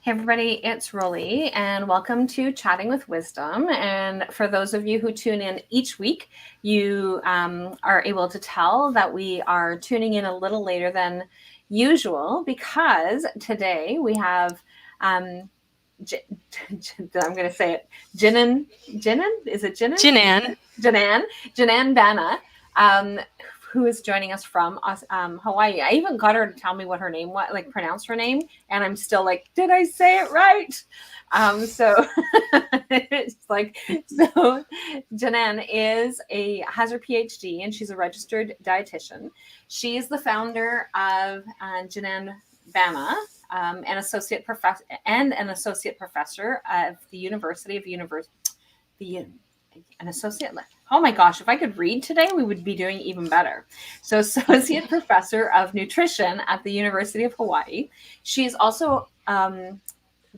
Hey everybody, it's Rollie, and welcome to Chatting with Wisdom. And for those of you who tune in each week, you are able to tell that we are tuning in a little later than usual because today we have, J- I'm going to say it, Jinan, is it Jinan? Jinan. Jinan Banna, um, who is joining us from Hawaii. I even got her to tell me what her name was, like pronounce her name, and I'm still like, did I say it right? So it's like, so Jinan has her PhD and she's a registered dietitian. She is the founder of Jinan Banna, an associate professor of the University of the an associate. Oh my gosh, if I could read today, we would be doing even better. So, associate professor of nutrition at the University of Hawaii. She's also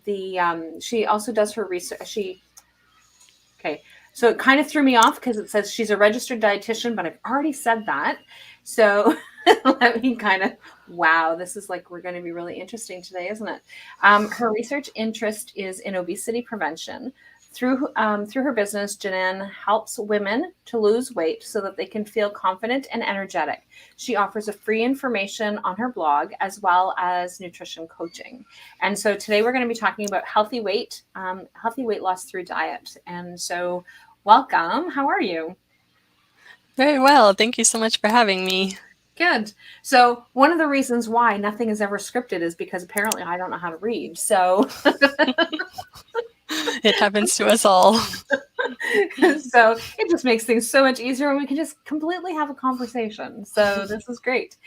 she also does her research. Okay, so it kind of threw me off because it says she's a registered dietitian, but I've already said that. So let me wow, this is like, we're going to be really interesting today, isn't it? Her research interest is in obesity prevention. Through her business, Jinan helps women to lose weight so that they can feel confident and energetic. She offers a free information on her blog as well as nutrition coaching. And so today we're going to be talking about healthy weight loss through diet. And so, welcome. How are you? Very well. Thank you so much for having me. Good. So one of the reasons why nothing is ever scripted is because apparently I don't know how to read. So It happens to us all. so it just makes things so much easier and we can just completely have a conversation. So this is great.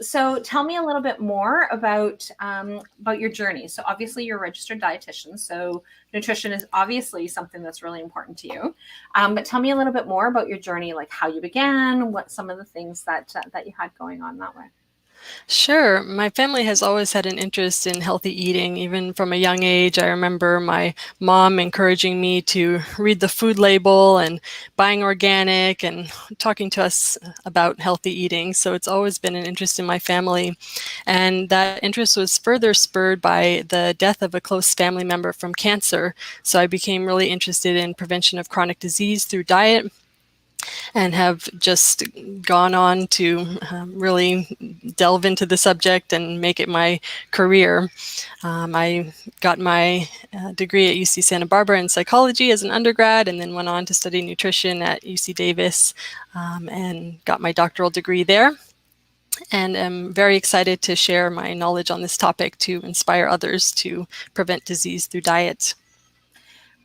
So tell me a little bit more about your journey. So obviously you're a registered dietitian. So nutrition is obviously something that's really important to you. But tell me a little bit more about your journey, like how you began, what some of the things that you had going on that way. Sure. My family has always had an interest in healthy eating. Even from a young age, I remember my mom encouraging me to read the food label and buying organic and talking to us about healthy eating. So it's always been an interest in my family. And that interest was further spurred by the death of a close family member from cancer. So I became really interested in prevention of chronic disease through diet, and have just gone on to really delve into the subject and make it my career. I got my degree at UC Santa Barbara in psychology as an undergrad, and then went on to study nutrition at UC Davis, and got my doctoral degree there. And am very excited to share my knowledge on this topic to inspire others to prevent disease through diet.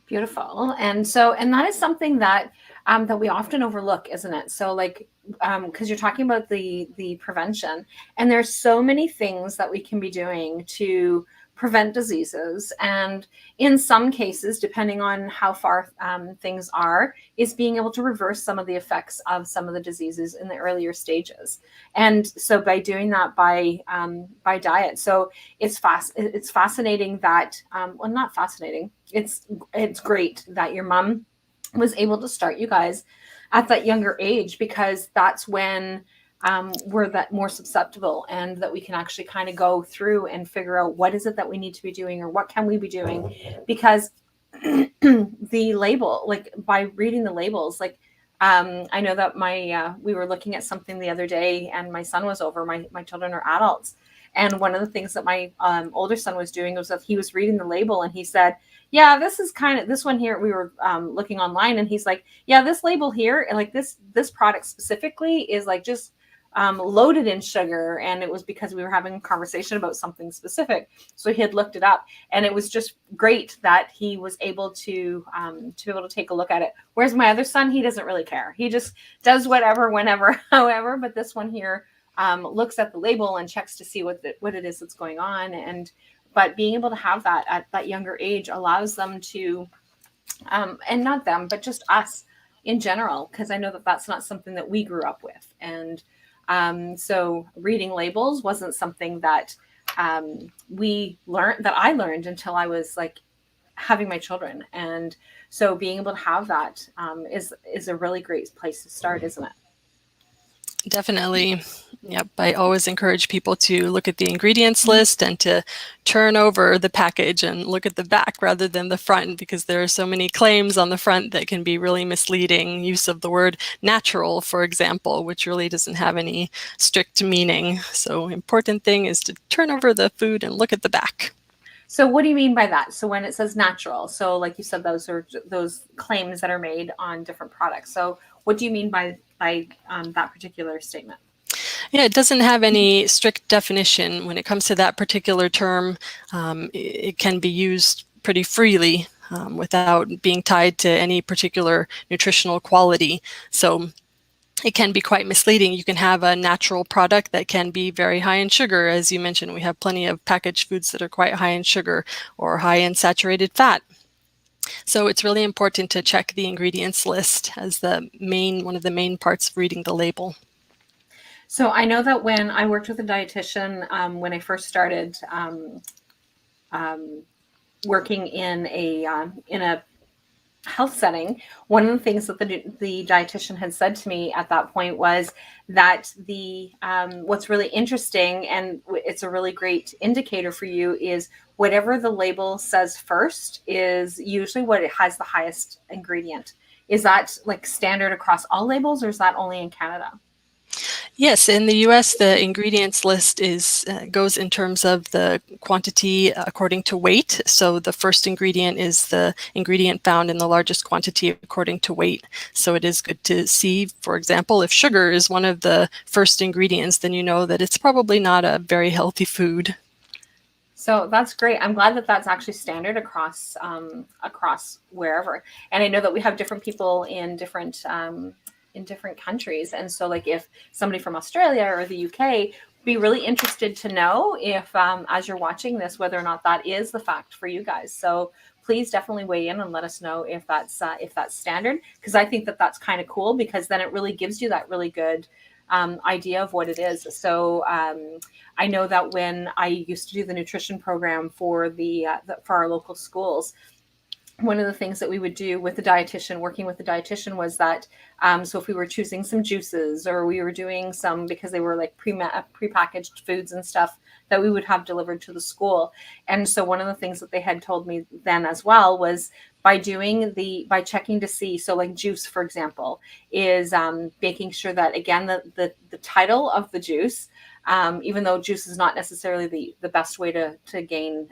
Beautiful. And that is something that that we often overlook, isn't it? So like, because you're talking about the prevention, and there's so many things that we can be doing to prevent diseases. And in some cases, depending on how far things are, is being able to reverse some of the effects of some of the diseases in the earlier stages. And so by doing that by diet, so it's fascinating that well, not fascinating. It's great that your mom was able to start you guys at that younger age, because that's when we're that more susceptible, and that we can actually kind of go through and figure out what is it that we need to be doing, or what can we be doing, because the label, like by reading the labels, like I know that we were looking at something the other day, and my son was over. My children are adults, and one of the things that my older son was doing was that he was reading the label, and he said, yeah, this is kind of this one here. We were looking online, and he's like, yeah, this label here, and like this product specifically is like just loaded in sugar. And it was because we were having a conversation about something specific. So he had looked it up, and it was just great that he was able to be able to take a look at it. Whereas my other son, he doesn't really care. He just does whatever, whenever, however. But this one here looks at the label and checks to see what it is that's going on. But being able to have that at that younger age allows them to, and not them, but just us in general, because I know that that's not something that we grew up with. And so reading labels wasn't something that that I learned until I was like having my children. And so being able to have that is a really great place to start, isn't it? Definitely. Yep. I always encourage people to look at the ingredients list and to turn over the package and look at the back rather than the front, because there are so many claims on the front that can be really misleading. Use of the word natural, for example, which really doesn't have any strict meaning. So important thing is to turn over the food and look at the back. So what do you mean by that? So when it says natural, so like you said, those are those claims that are made on different products. So what do you mean by that particular statement? Yeah, it doesn't have any strict definition. When it comes to that particular term, it can be used pretty freely without being tied to any particular nutritional quality. So it can be quite misleading. You can have a natural product that can be very high in sugar. As you mentioned, we have plenty of packaged foods that are quite high in sugar or high in saturated fat. So it's really important to check the ingredients list as one of the main parts of reading the label. So I know that when I worked with a dietitian, when I first started um, working in a health setting, one of the things that the dietitian had said to me at that point was that the what's really interesting, and it's a really great indicator for you, is whatever the label says first is usually what it has the highest ingredient. Is that like standard across all labels, or is that only in Canada? Yes, in the US, the ingredients list is goes in terms of the quantity according to weight. So the first ingredient is the ingredient found in the largest quantity according to weight. So it is good to see, for example, if sugar is one of the first ingredients, then you know that it's probably not a very healthy food. So that's great. I'm glad that that's actually standard across wherever. And I know that we have different people in different countries. And so, like, if somebody from Australia or the UK, be really interested to know if, as you're watching this, whether or not that is the fact for you guys. So please definitely weigh in and let us know if that's standard, because I think that that's kind of cool, because then it really gives you that really good idea of what it is. So I know that when I used to do the nutrition program for for our local schools, one of the things that we would do with the dietitian, working with the dietitian, was that so if we were choosing some juices, or we were doing some, because they were like prepackaged foods and stuff that we would have delivered to the school. And so one of the things that they had told me then as well was, by checking to see, so like juice, for example, is making sure that, again, the title of the juice, even though juice is not necessarily the best way to gain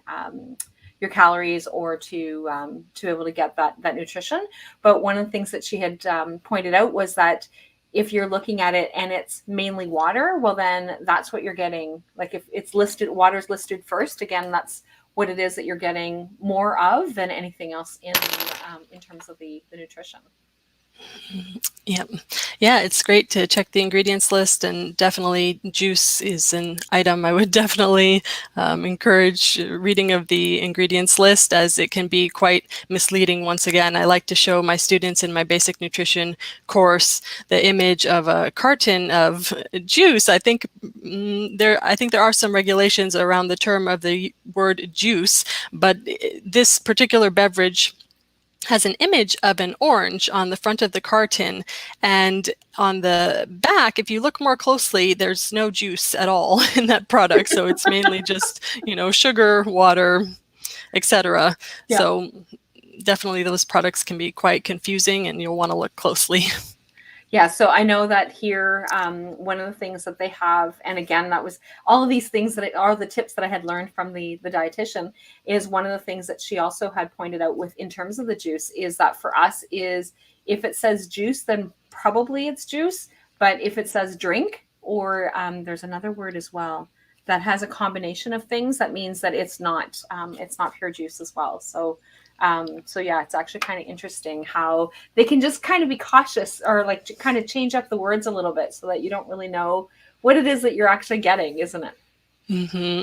your calories, or to be able to get that nutrition. But one of the things that she had pointed out was that if you're looking at it and it's mainly water, well, then that's what you're getting. Like, if it's listed, water's listed first, again, that's what it is that you're getting more of than anything else in terms of the nutrition. Yep. Yeah, it's great to check the ingredients list, and definitely juice is an item I would definitely encourage reading of the ingredients list, as it can be quite misleading. Once again, I like to show my students in my basic nutrition course the image of a carton of juice. I think there are some regulations around the term of the word juice, but this particular beverage has an image of an orange on the front of the carton, and on the back, if you look more closely, there's no juice at all in that product. So it's mainly just, sugar, water, etc. Yeah. So definitely those products can be quite confusing, and you'll want to look closely. Yeah, so I know that here, one of the things that they have, and again, that was all of these things that are the tips that I had learned from the dietitian, is one of the things that she also had pointed out with, in terms of the juice, is that for us is, if it says juice, then probably it's juice. But if it says drink, or there's another word as well that has a combination of things, that means that it's not pure juice as well. So yeah, it's actually kind of interesting how they can just kind of be cautious, or like to kind of change up the words a little bit, so that you don't really know what it is that you're actually getting, isn't it?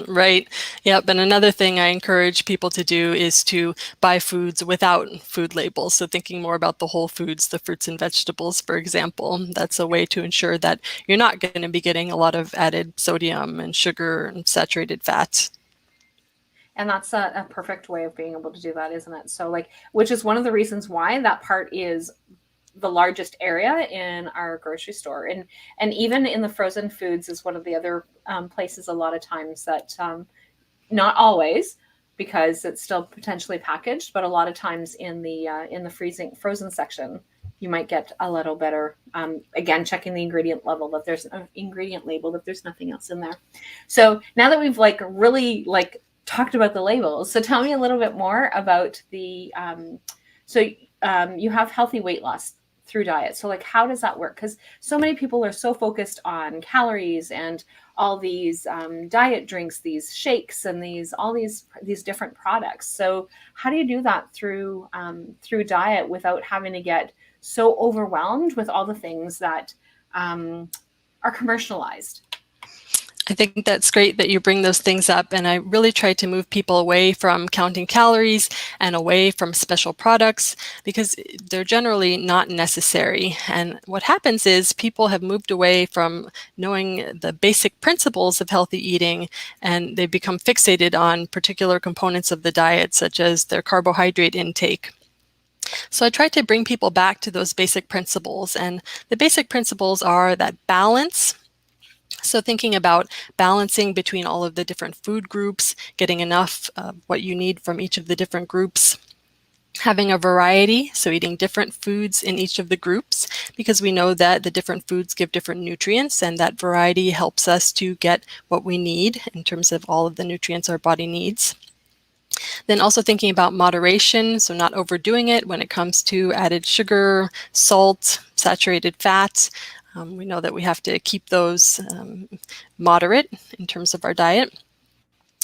Right. Yep. And another thing I encourage people to do is to buy foods without food labels. So thinking more about the whole foods, the fruits and vegetables, for example, that's a way to ensure that you're not going to be getting a lot of added sodium and sugar and saturated fats. And that's a perfect way of being able to do that, isn't it? So, like, which is one of the reasons why that part is the largest area in our grocery store. And even in the frozen foods is one of the other places a lot of times that, not always, because it's still potentially packaged, but a lot of times in the frozen section, you might get a little better. Again, checking the ingredient level, that there's an ingredient label, that there's nothing else in there. So now that we've like really like talked about the labels, so tell me a little bit more about the. You have healthy weight loss through diet. So like, how does that work? Because so many people are so focused on calories and all these diet drinks, these shakes, and all these different products. So how do you do that through diet without having to get so overwhelmed with all the things that are commercialized? I think that's great that you bring those things up, and I really try to move people away from counting calories and away from special products because they're generally not necessary. And what happens is people have moved away from knowing the basic principles of healthy eating, and they become fixated on particular components of the diet, such as their carbohydrate intake. So I try to bring people back to those basic principles, and the basic principles are that balance. So thinking about balancing between all of the different food groups, getting enough of what you need from each of the different groups, having a variety, so eating different foods in each of the groups, because we know that the different foods give different nutrients, and that variety helps us to get what we need in terms of all of the nutrients our body needs. Then also thinking about moderation, so not overdoing it when it comes to added sugar, salt, saturated fats. We know that we have to keep those moderate in terms of our diet.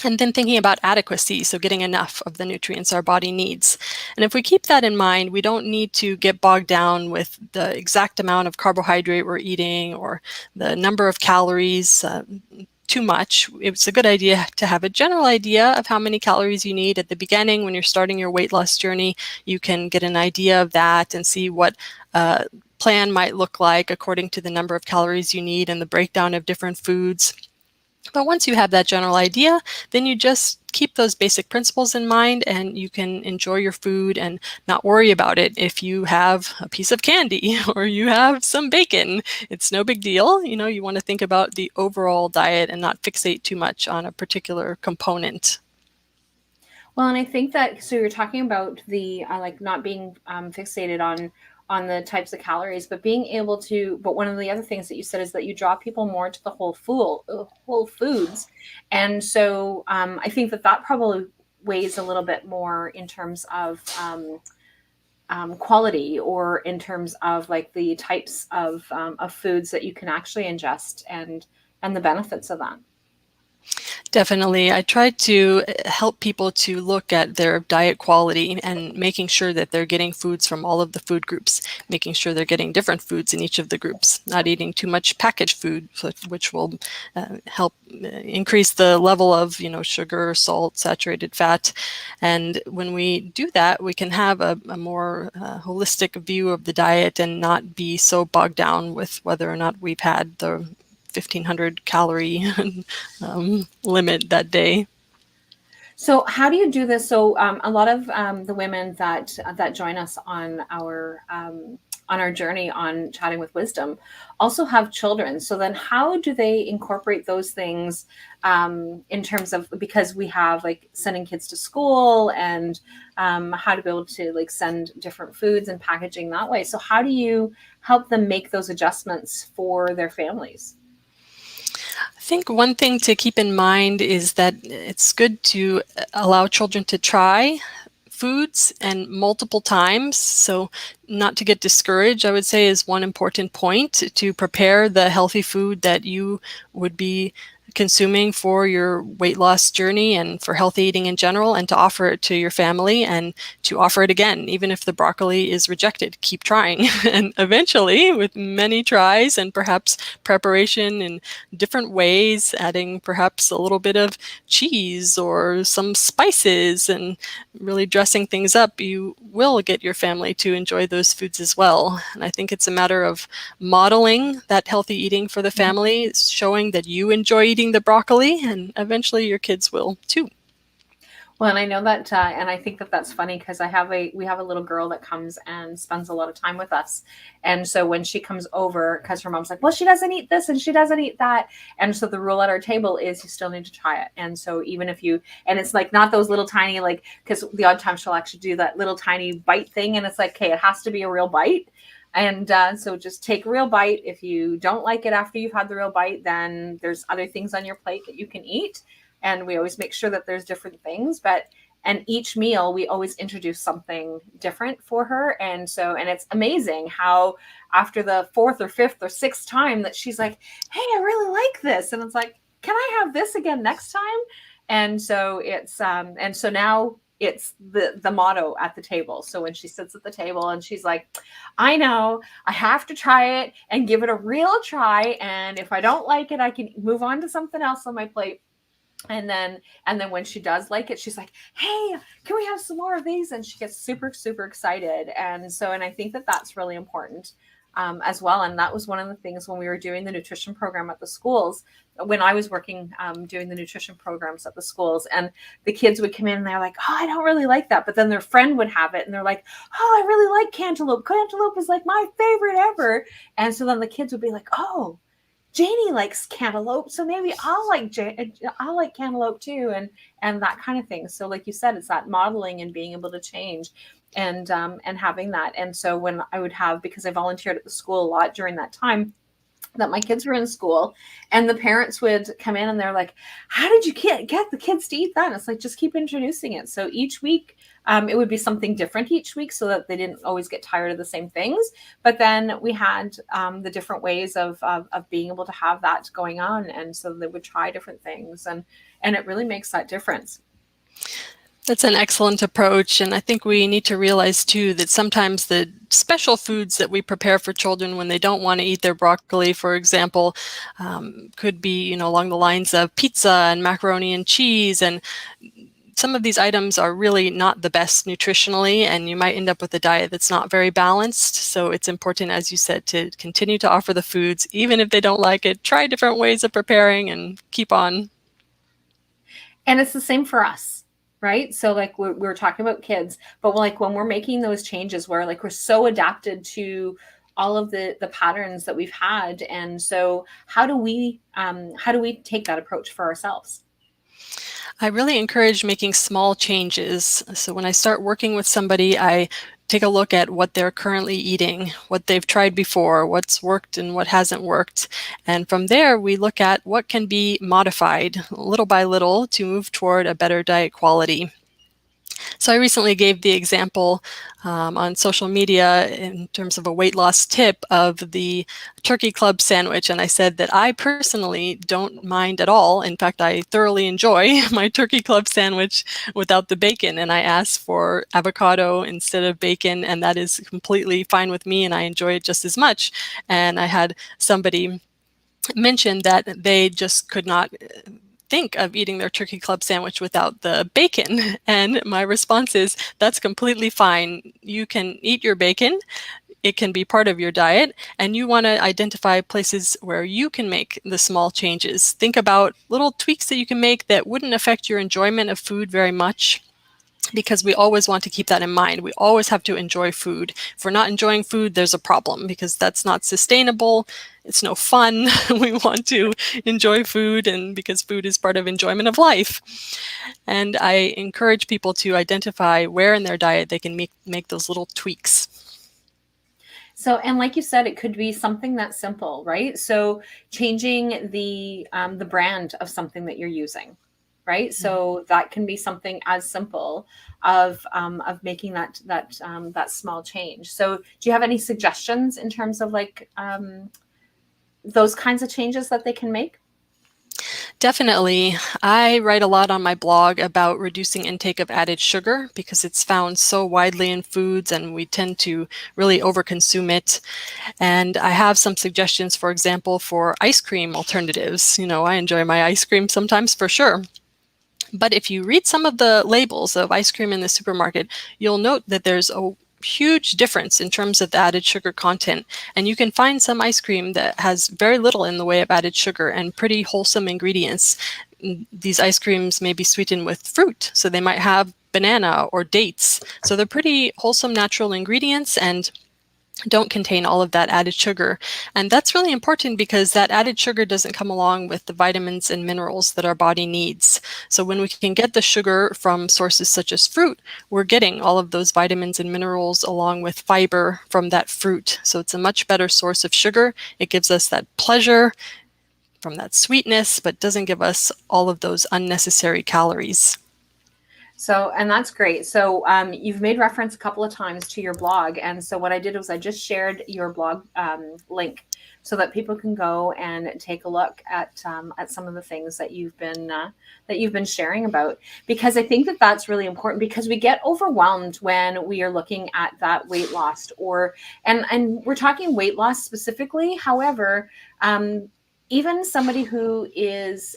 And then thinking about adequacy, so getting enough of the nutrients our body needs. And if we keep that in mind, we don't need to get bogged down with the exact amount of carbohydrate we're eating or the number of calories too much. It's a good idea to have a general idea of how many calories you need at the beginning. When you're starting your weight loss journey, you can get an idea of that and see what plan might look like according to the number of calories you need and the breakdown of different foods. But once you have that general idea, then you just keep those basic principles in mind and you can enjoy your food and not worry about it. If you have a piece of candy or you have some bacon, it's no big deal. You know, you want to think about the overall diet and not fixate too much on a particular component. Well, and I think that, so you're talking about the like not being fixated on the types of calories, but being able to. But one of the other things that you said is that you draw people more to the whole foods, and so I think that probably weighs a little bit more in terms of quality, or in terms of like the types of foods that you can actually ingest, and the benefits of that. Definitely. I try to help people to look at their diet quality and making sure that they're getting foods from all of the food groups, making sure they're getting different foods in each of the groups, not eating too much packaged food, which will help increase the level of, sugar, salt, saturated fat. And when we do that, we can have a more holistic view of the diet and not be so bogged down with whether or not we've had the 1,500 calorie limit that day. So how do you do this? So a lot of the women that join us on our journey on Chatting with Wisdom also have children. So then how do they incorporate those things in terms of, because we have like sending kids to school and how to be able to like send different foods and packaging that way. So how do you help them make those adjustments for their families? I think one thing to keep in mind is that it's good to allow children to try foods and multiple times. So not to get discouraged, I would say, is one important point, to prepare the healthy food that you would be consuming for your weight loss journey and for healthy eating in general, and to offer it to your family and to offer it again, even if the broccoli is rejected. Keep trying. And eventually, with many tries and perhaps preparation in different ways, adding perhaps a little bit of cheese or some spices and really dressing things up, you will get your family to enjoy those foods as well. And I think it's a matter of modeling that healthy eating for the family, showing that you enjoy eating the broccoli, and eventually your kids will too. Well, and I know that, and I think that that's funny because we have a little girl that comes and spends a lot of time with us, and so when she comes over, because her mom's like, well, she doesn't eat this and she doesn't eat that, and so the rule at our table is you still need to try it, and so even if you, and it's like not those little tiny like, because the odd time she'll actually do that little tiny bite thing, and it's like, okay, it has to be a real bite. And so just take a real bite. If you don't like it after you've had the real bite, then there's other things on your plate that you can eat. And we always make sure that there's different things, but and each meal we always introduce something different for her. And so, and it's amazing how after the fourth or fifth or sixth time that she's like, hey, I really like this. And it's like, can I have this again next time? And so it's and so now it's the motto at the table. So when she sits at the table and she's like, I know I have to try it and give it a real try, and if I don't like it, I can move on to something else on my plate. And then when she does like it, she's like, hey, can we have some more of these? And she gets super, super excited. And so, and I think that that's really important as well. And that was one of the things when we were doing the nutrition program at the schools, when I was working doing the nutrition programs at the schools, and the kids would come in and they're like, oh, I don't really like that. But then their friend would have it and they're like, oh, I really like cantaloupe. Cantaloupe is like my favorite ever. And so then the kids would be like, oh, Janie likes cantaloupe, so maybe I'll like cantaloupe too, and that kind of thing. So, like you said, it's that modeling and being able to change, and having that. And so, when I would have, because I volunteered at the school a lot during that time, that my kids were in school, and the parents would come in and they're like, how did you get the kids to eat that? And it's like, just keep introducing it. So each week it would be something different each week so that they didn't always get tired of the same things. But then we had the different ways of being able to have that going on. And so they would try different things, and it really makes that difference. That's an excellent approach. And I think we need to realize too that sometimes the special foods that we prepare for children when they don't want to eat their broccoli, for example, could be, along the lines of pizza and macaroni and cheese. And some of these items are really not the best nutritionally, and you might end up with a diet that's not very balanced. So it's important, as you said, to continue to offer the foods, even if they don't like it, try different ways of preparing and keep on. And it's the same for us, right? So like we're talking about kids, but like when we're making those changes, where like we're so adapted to all of the patterns that we've had, and so how do we take that approach for ourselves? I really encourage making small changes. So when I start working with somebody, I take a look at what they're currently eating, what they've tried before, what's worked and what hasn't worked. And from there, we look at what can be modified little by little to move toward a better diet quality. So I recently gave the example on social media in terms of a weight loss tip of the turkey club sandwich. And I said that I personally don't mind at all. In fact, I thoroughly enjoy my turkey club sandwich without the bacon. And I asked for avocado instead of bacon, and that is completely fine with me, and I enjoy it just as much. And I had somebody mention that they just could not think of eating their turkey club sandwich without the bacon. And my response is, that's completely fine. You can eat your bacon. It can be part of your diet, and you want to identify places where you can make the small changes. Think about little tweaks that you can make that wouldn't affect your enjoyment of food very much, because we always want to keep that in mind. We always have to enjoy food. If we're not enjoying food, there's a problem, because that's not sustainable. It's no fun. We want to enjoy food, and because food is part of enjoyment of life. And I encourage people to identify where in their diet they can make those little tweaks. So, and like you said, it could be something that simple, right? So changing the brand of something that you're using, right? Mm-hmm. So that can be something as simple of making that small change. So do you have any suggestions in terms of like those kinds of changes that they can make? Definitely. I write a lot on my blog about reducing intake of added sugar, because it's found so widely in foods and we tend to really overconsume it. And I have some suggestions, for example, for ice cream alternatives. I enjoy my ice cream sometimes, for sure. But if you read some of the labels of ice cream in the supermarket, you'll note that there's a huge difference in terms of the added sugar content. And you can find some ice cream that has very little in the way of added sugar and pretty wholesome ingredients. these ice creams may be sweetened with fruit. So they might have banana or dates. So they're pretty wholesome natural ingredients and don't contain all of that added sugar. And that's really important because that added sugar doesn't come along with the vitamins and minerals that our body needs. So when we can get the sugar from sources such as fruit, we're getting all of those vitamins and minerals along with fiber from that fruit. So it's a much better source of sugar. It gives us that pleasure from that sweetness, but doesn't give us all of those unnecessary calories. So, and that's great. So, you've made reference a couple of times to your blog. And so what I did was I just shared your blog link so that people can go and take a look at some of the things that you've been sharing about, because I think that that's really important, because we get overwhelmed when we are looking at that weight loss, and we're talking weight loss specifically. However, even somebody who is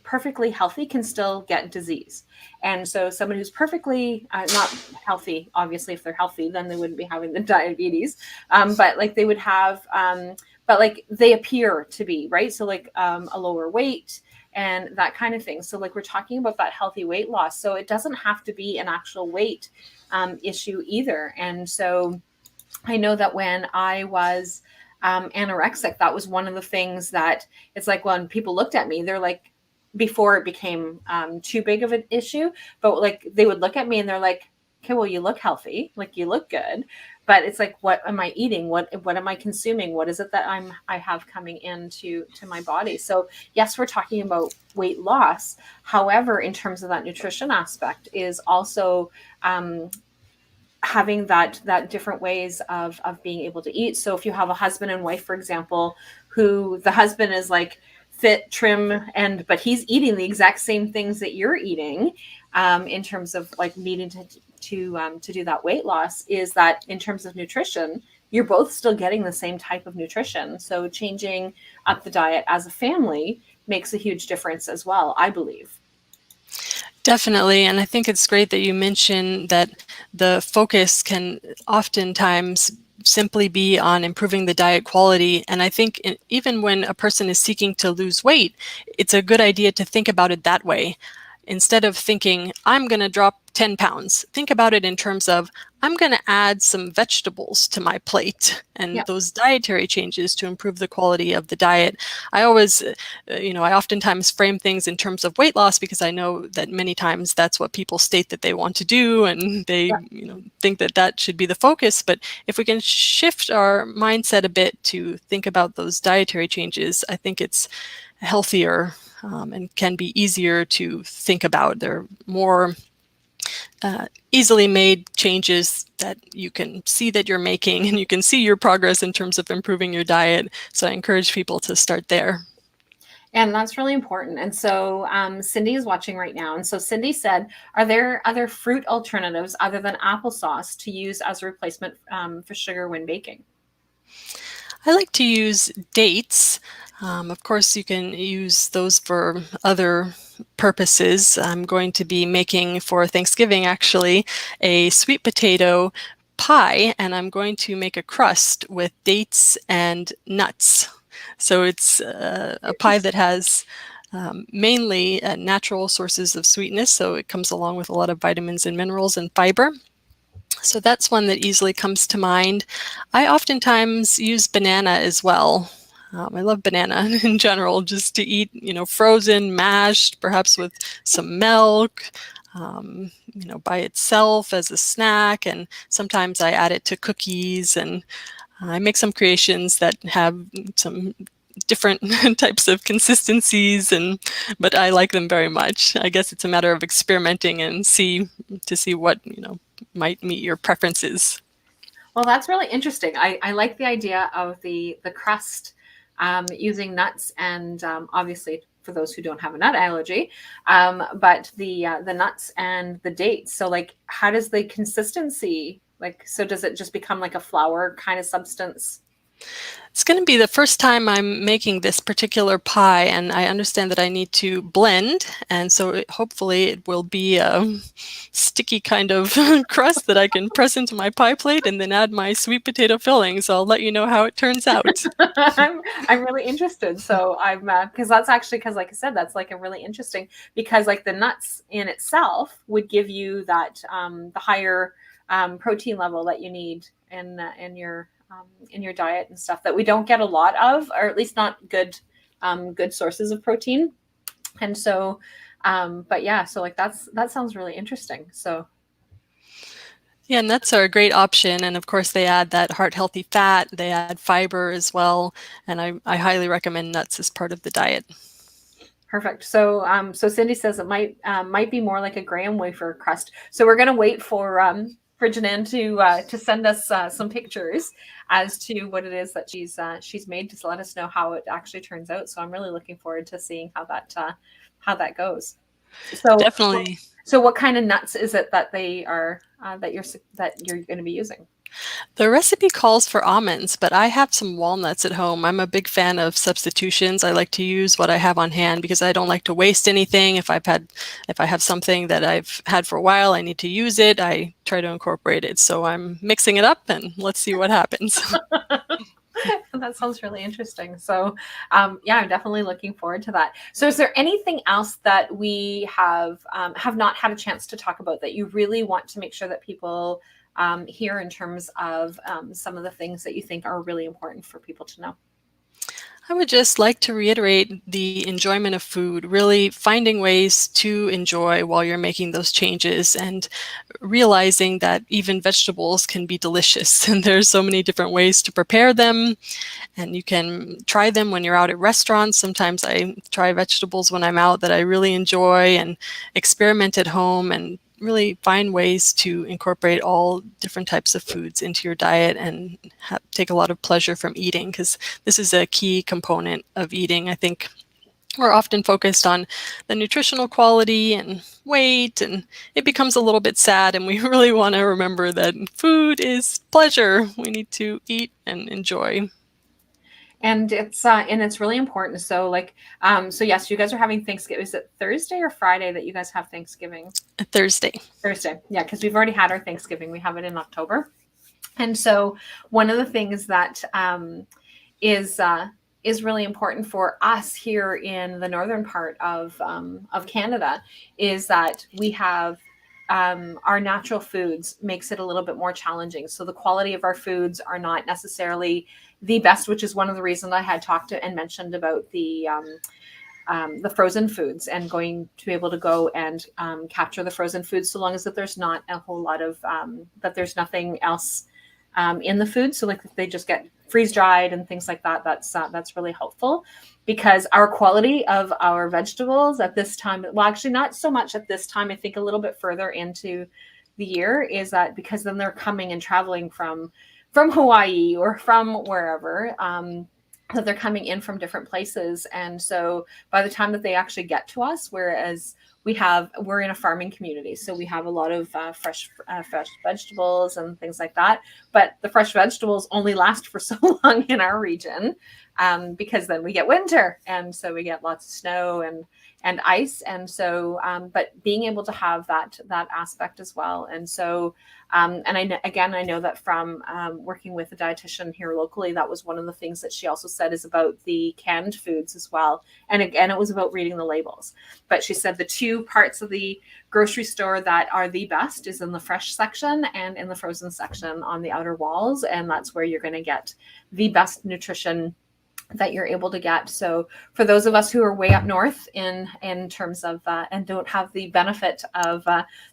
perfectly healthy can still get disease. And so somebody who's perfectly not healthy, obviously, if they're healthy, then they wouldn't be having the diabetes. But like they would have, but like they appear to be, right? So like a lower weight and that kind of thing. So like we're talking about that healthy weight loss. So it doesn't have to be an actual weight issue either. And so I know that when I was anorexic, that was one of the things that it's like when people looked at me, they're like, before it became too big of an issue, but like they would look at me and they're like, okay, well, you look healthy, like you look good, but it's like, what am I eating? What am I consuming? What is it that I have coming into my body? So yes, we're talking about weight loss. However, in terms of that nutrition aspect is also having that different ways of being able to eat. So if you have a husband and wife, for example, who the husband is like fit, trim, but he's eating the exact same things that you're eating, in terms of like needing to do that weight loss, is that in terms of nutrition, you're both still getting the same type of nutrition. So changing up the diet as a family makes a huge difference as well, I believe. Definitely. And I think it's great that you mentioned that the focus can oftentimes simply be on improving the diet quality. And I think even when a person is seeking to lose weight, it's a good idea to think about it that way. Instead of thinking, I'm going to drop 10 pounds, think about it in terms of, I'm going to add some vegetables to my plate, and Yeah. those dietary changes to improve the quality of the diet. I always, I oftentimes frame things in terms of weight loss because I know that many times that's what people state that they want to do, and they, think that that should be the focus. But if we can shift our mindset a bit to think about those dietary changes, I think it's healthier and can be easier to think about. They're more easily made changes that you can see that you're making, and you can see your progress in terms of improving your diet. So I encourage people to start there. And that's really important. And so Cindy is watching right now. And so Cindy said, are there other fruit alternatives other than applesauce to use as a replacement for sugar when baking? I like to use dates. Of course, you can use those for other purposes. I'm going to be making for Thanksgiving, actually, a sweet potato pie, and I'm going to make a crust with dates and nuts. So it's a pie that has mainly natural sources of sweetness, so it comes along with a lot of vitamins and minerals and fiber. So that's one that easily comes to mind. I oftentimes use banana as well. I love banana in general, just to eat, frozen, mashed, perhaps with some milk, by itself as a snack. And sometimes I add it to cookies, and I make some creations that have some different types of consistencies, but I like them very much. I guess it's a matter of experimenting and see what might meet your preferences. Well, that's really interesting. I like the idea of the crust using nuts, and obviously for those who don't have a nut allergy, but the nuts and the dates. So like, how does the consistency, like, so does it just become like a flour kind of substance? It's going to be the first time I'm making this particular pie, and I understand that I need to blend, and so hopefully it will be a sticky kind of crust that I can press into my pie plate and then add my sweet potato filling. So I'll let you know how it turns out. I'm really interested. So I'm because that's actually because like I said, that's like a really interesting because like the nuts in itself would give you that the higher protein level that you need in your diet and stuff that we don't get a lot of, or at least not good sources of protein. And so, but yeah, so like that sounds really interesting. So Yeah, nuts are a great option. And of course, they add that heart healthy fat, they add fiber as well. And I highly recommend nuts as part of the diet. perfect. So so Cindy says it might be more like a graham wafer crust. So we're gonna wait for Jinan to send us some pictures as to what it is that she's made to let us know how it actually turns out. So I'm really looking forward to seeing how that goes. So Definitely. so what kind of nuts is it that they are that you're going to be using? The recipe calls for almonds, but I have some walnuts at home. I'm a big fan of substitutions. I like to use what I have on hand because I don't like to waste anything. If I have something that I've had for a while, I need to use it, I try to incorporate it. So I'm mixing it up and let's see what happens. That sounds really interesting. So, yeah, I'm definitely looking forward to that. So, is there anything else that we have not had a chance to talk about that you really want to make sure that people hear in terms of some of the things that you think are really important for people to know? I would just like to reiterate the enjoyment of food, really finding ways to enjoy while you're making those changes and realizing that even vegetables can be delicious and there's so many different ways to prepare them and you can try them when you're out at restaurants. Sometimes I try vegetables when I'm out that I really enjoy and experiment at home and really find ways to incorporate all different types of foods into your diet and take a lot of pleasure from eating because this is a key component of eating. I think we're often focused on the nutritional quality and weight, and it becomes a little bit sad, and we really want to remember that food is pleasure. We need to eat and enjoy. And it's really important. So like so yes, you guys are having Thanksgiving. Is it Thursday or Friday that you guys have Thanksgiving? A Thursday. Thursday. Yeah, because we've already had our Thanksgiving. We have it in October. And so one of the things that is really important for us here in the northern part of Canada is that we have our natural foods makes it a little bit more challenging. So the quality of our foods are not necessarily the best, which is one of the reasons I had talked to and mentioned about the frozen foods and going to be able to go and capture the frozen foods so long as that there's not a whole lot of that there's nothing else in the food. So like if they just get freeze dried and things like that, that's really helpful because our quality of our vegetables at this time, well, actually not so much at this time, I think a little bit further into the year is that because then they're coming and traveling from Hawaii or from wherever, that they're coming in from different places. And so by the time that they actually get to us, whereas we're in a farming community, so we have a lot of fresh vegetables and things like that. But the fresh vegetables only last for so long in our region because then we get winter, and so we get lots of snow and ice, and so but being able to have that aspect as well, and so and I know that from working with a dietitian here locally, that was one of the things that she also said is about the canned foods as well, and again it was about reading the labels. But she said the two parts of the grocery store that are the best is in the fresh section and in the frozen section on the outer walls, and that's where you're going to get the best nutrition that you're able to get. So for those of us who are way up north in terms of and don't have the benefit of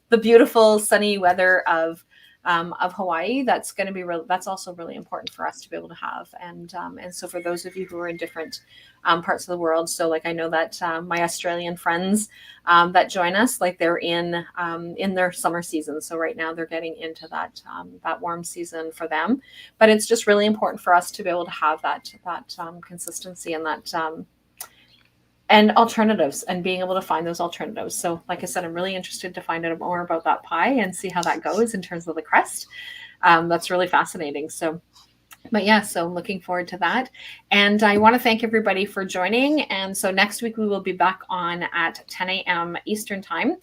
the beautiful sunny weather of Hawaii, that's going to be that's also really important for us to be able to have. And so for those of you who are in different parts of the world, so like I know that my Australian friends that join us, like they're in their summer season. So right now they're getting into that warm season for them. But it's just really important for us to be able to have that consistency and that and alternatives and being able to find those alternatives. So like I said, I'm really interested to find out more about that pie and see how that goes in terms of the crust. That's really fascinating. So But yeah, so looking forward to that. And I want to thank everybody for joining. And so next week we will be back on at 10 a.m. Eastern time.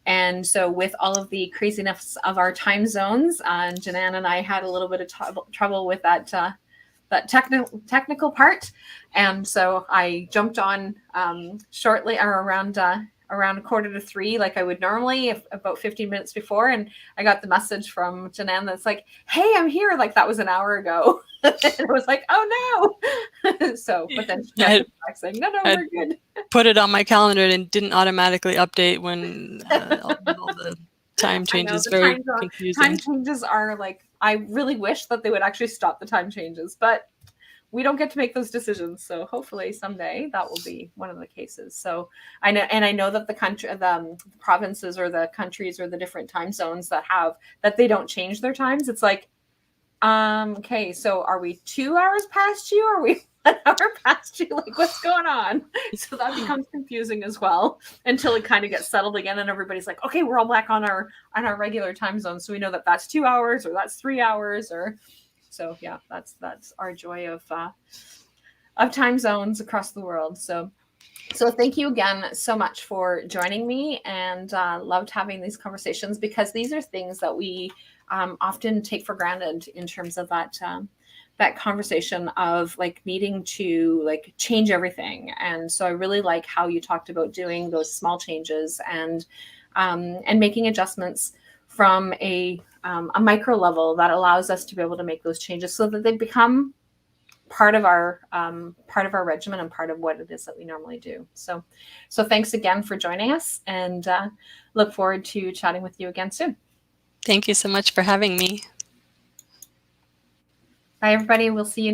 And so with all of the craziness of our time zones, Jinan and I had a little bit of trouble with that technical part. And so I jumped on shortly or around 2:45, like I would normally, about 15 minutes before. And I got the message from Jinan that's like, hey, I'm here. Like that was an hour ago. And I was like, oh no. So, but then she back saying, no, we're good. Put it on my calendar and didn't automatically update when all the time changes. Very confusing. Time changes are like, I really wish that they would actually stop the time changes, but we don't get to make those decisions. So hopefully someday that will be one of the cases. So I know that the country, the provinces or the countries or the different time zones that they don't change their times. It's like, okay, so are we 2 hours past you? Or are we 1 hour past you? Like, what's going on? So that becomes confusing as well until it kind of gets settled again, and everybody's like, okay, we're all back on our regular time zone, so we know that that's 2 hours or that's 3 hours or. So yeah, that's our joy of time zones across the world. So thank you again so much for joining me, and loved having these conversations, because these are things that we often take for granted in terms of that conversation of like needing to like change everything. And so I really like how you talked about doing those small changes and making adjustments from a micro level that allows us to be able to make those changes so that they become part of our regimen and part of what it is that we normally do. So thanks again for joining us, and look forward to chatting with you again soon. Thank you so much for having me. Bye, everybody. We'll see you next